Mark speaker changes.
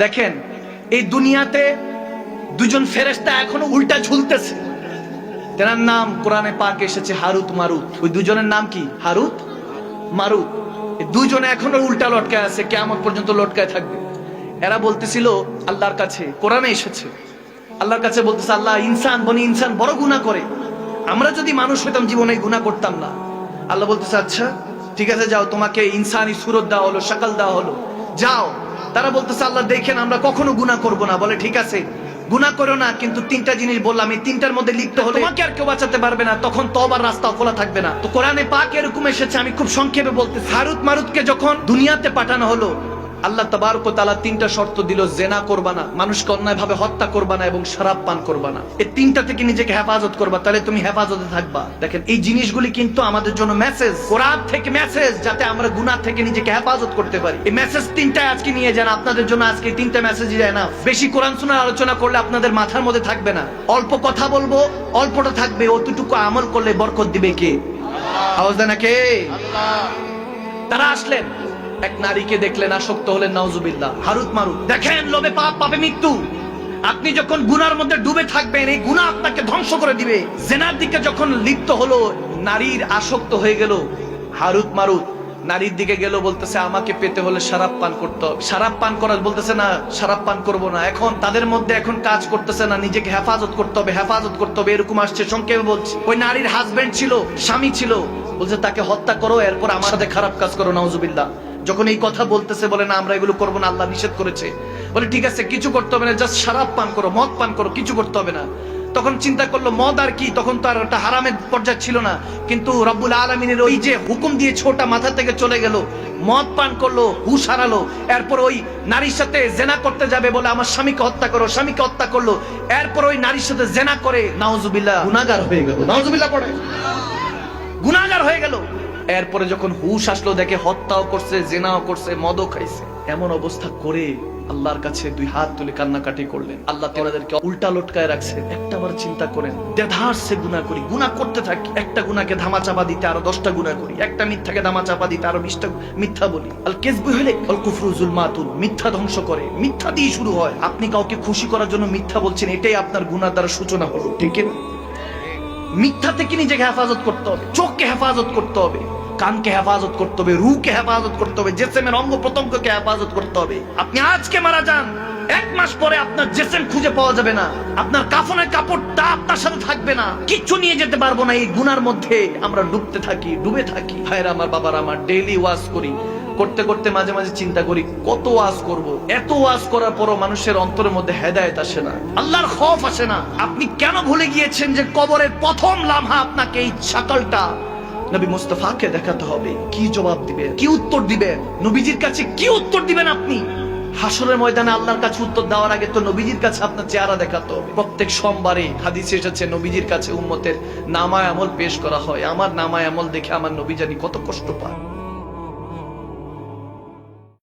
Speaker 1: দেখেন এই দুনিয়াতে দুজন ফেরেশতা এখনো উল্টা ঝুলতেছে। তার নাম কোরআনে পাকে এসেছে হারুত মারুত। ওই দুজনের নাম কি? হারুত মারুত। এই দুজনে এখনো উল্টা লটকায় আছে, কিয়ামত পর্যন্ত লটকায় থাকবে। এরা বলতেছিল আল্লাহর কাছে, কোরআনে এসেছে, আল্লাহর কাছে বলতেছে, আল্লাহ বনি ইনসান বড় গুনাহ করে, আমরা যদি মানুষ হইতাম জীবনে গুনাহ করতাম না। আল্লাহ বলতেছে আচ্ছা ঠিক আছে, যাও, তোমাকে ইনসানি সুরত দেওয়া হলো, শাকল দেওয়া হলো, যাও। তারা বলতেছে আল্লাহ দেখেন আমরা কখনো গুনাহ করব না। বলে ঠিক আছে গুনাহ করো না, কিন্তু তিনটা জিনিস বললাম, এই তিনটার মধ্যে লিপ্ত হলে তোমাকে আর কেউ বাঁচাতে পারবে না, তখন তওবার রাস্তা খোলা থাকবে না। তো কোরআনে পাক এরকম এসেছে, আমি খুব সংক্ষেপে বলতেছি। হারুত মারুতকে যখন দুনিয়াতে পাঠানো হলো, আল্লাহ তাবারক ওয়া তাআলা তিনটা শর্ত দিল, জেনা করবা না, মানুষকে অন্যায় ভাবে হত্যা করবা না, এবং শরাব পান করবা না। এই তিনটা থেকে নিজেকে হেফাজত করবা, তাহলে তুমি হেফাজতে থাকবা। দেখেন এই জিনিসগুলি কিন্তু আমাদের জন্য মেসেজ, কোরআন থেকে মেসেজ, যাতে আমরা গুনাহ থেকে নিজেকে হেফাজত করতে পারি। এই মেসেজ তিনটাই আজকে নিয়ে যান, আপনাদের জন্য আজকে তিনটা মেসেজই যায় না। বেশি কোরআন শোনার আলোচনা করলে আপনাদের মাথার মধ্যে থাকবে না। অল্প কথা বলবো, অল্পটা থাকবে, অতটুকু আমল করলে বরকত দিবে কে? আওয়াজ দেন না কে? আল্লাহ। তারা আসলেন, এক নারীকে দেখলেন, আসক্ত হলেন, নাউজুবিল্লাহ। হারুত মারুত দেখেন, লোভে পাপ, পাপে মৃত্যু। আপনি যখন গুনার মধ্যে ডুবে থাকবেন, এই গুনাহ আপনাকে ধ্বংস করে দিবে। জেনার দিকে যখন লিপ্ত হলো, নারীর আসক্ত হয়ে গেল, হারুত মারুত নারীর দিকে গেল, বলতেছে আমাকে পেতে হলে শরাব পান করতে হবে। শরাব পান করা বলতেছে না, শরাব পান করব না। এখন তাদের মধ্যে এখন কাজ করতেছে না, নিজেকে হেফাজত করতে হবে, হেফাজত করতে হবে, এরকম আসছে। সংক্ষেপে বলছি, ওই নারীর হাজবেন্ড ছিল, স্বামী ছিল, বলছে তাকে হত্যা করো, এরপর আমার সাথে খারাপ কাজ করো, নাউজুবিল্লাহ। যখন এই কথা বলতেছে, বলে না আমরা এগুলো করবো না, আল্লাহ নিষেধ করেছে। বলে ঠিক আছে কিছু করতে হবে না, জাস্ট শরাব পান করো, মদ পান করো, কিছু করতে হবে না। তখন চিন্তা করলো মদ আর কি, তখন তো আর একটা হারামের পর্যায়ে ছিল না, কিন্তু রব্বুল আলামিনের ওই যে হুকুম দিয়ে ছোটা মাথা থেকে চলে গেল, মদ পান করলো, হুশ হারালো। এরপর ওই নারীর সাথে জেনা করতে যাবে, বলে আমার স্বামীকে হত্যা করো, স্বামীকে হত্যা করলো। এরপর ওই নারীর সাথে জেনা করে, নাউজুবিল্লাহ, গুনাহগার হয়ে গেল। নাউজুবিল্লাহ পড়ে, গুনাহগার হয়ে গেল। এরপরে যখন হুশ আসলো, দেখে হত্যাও করছে, জেনাও করছে, মদও খাইছে। এমন অবস্থা করে আল্লাহর কাছে দুই হাত তুলে কান্নাকাটি করলেন। আল্লাহ তোমাদেরকে উল্টা লটকায় রাখছে। একটাবার চিন্তা করেন, দেধারসে গুনাহ করি, গুনাহ করতে থাকি, একটা গুনাহকে ধামা চাপা দিতে আরো 10টা গুনাহ করি, একটা মিথ্যাকে ধামা চাপা দিতে আরো 20টা মিথ্যা বলি। আল কিযবু হলে আল কুফরু যুলমাতুন, মিথ্যা ধ্বংস করে, মিথ্যা দিয়ে শুরু হয়। আপনি কাউকে খুশি করার জন্য মিথ্যা বলছেন, এটাই আপনার গুনাহ দ্বারা সূচনা হলো, ঠিক না? মিথ্যা থেকে নিজেকে হেফাজত করতে হবে, চোখকে হেফাজত করতে হবে, কানকে হেফাজত করতে হবে, রুহকে হেফাজত করতে হবে, জিসমের অঙ্গ প্রত্যঙ্গকে হেফাজত করতে হবে। আপনি আজকে মারা যান, 1 মাস পরে আপনার জিসম খুঁজে পাওয়া যাবে না, আপনার কাফনের কাপড়টা আপনার সাথে থাকবে না, কিচ্ছু নিয়ে যেতে পারবো না। এই গুনার মধ্যে আমরা ডুবতে থাকি, ডুবে থাকি। ভাইরা আমার, বাবারা আমার, ডেইলি ওয়াজ করি, করতে করতে মাঝে মাঝে চিন্তা করি কত ওয়াজ করব। এত ওয়াজ করার পরও মানুষের অন্তরের মধ্যে হেদায়েত আসে না, আল্লাহর খৌফ আসে না। আপনি কেন ভুলে গিয়েছেন যে কবরের প্রথম লামহা আপনাকে এই শাকলটা নবী মুস্তাফাকে দেখাতে হবে? কি জবাব দিবেন, কি উত্তর দিবেন? নবীজির কাছে কি উত্তর দিবেন আপনি? হাসরের ময়দানে আল্লাহর কাছে উত্তর দেওয়ার আগে তো নবীজির কাছে আপনার চেহারা দেখাতে হবে। প্রত্যেক সোমবারে হাদিসে এসেছে নবীজির কাছে উম্মতের নামায়ে আমল পেশ করা হয়। আমার নামায়ে আমল দেখে আমার নবী জানি কত কষ্ট পায়।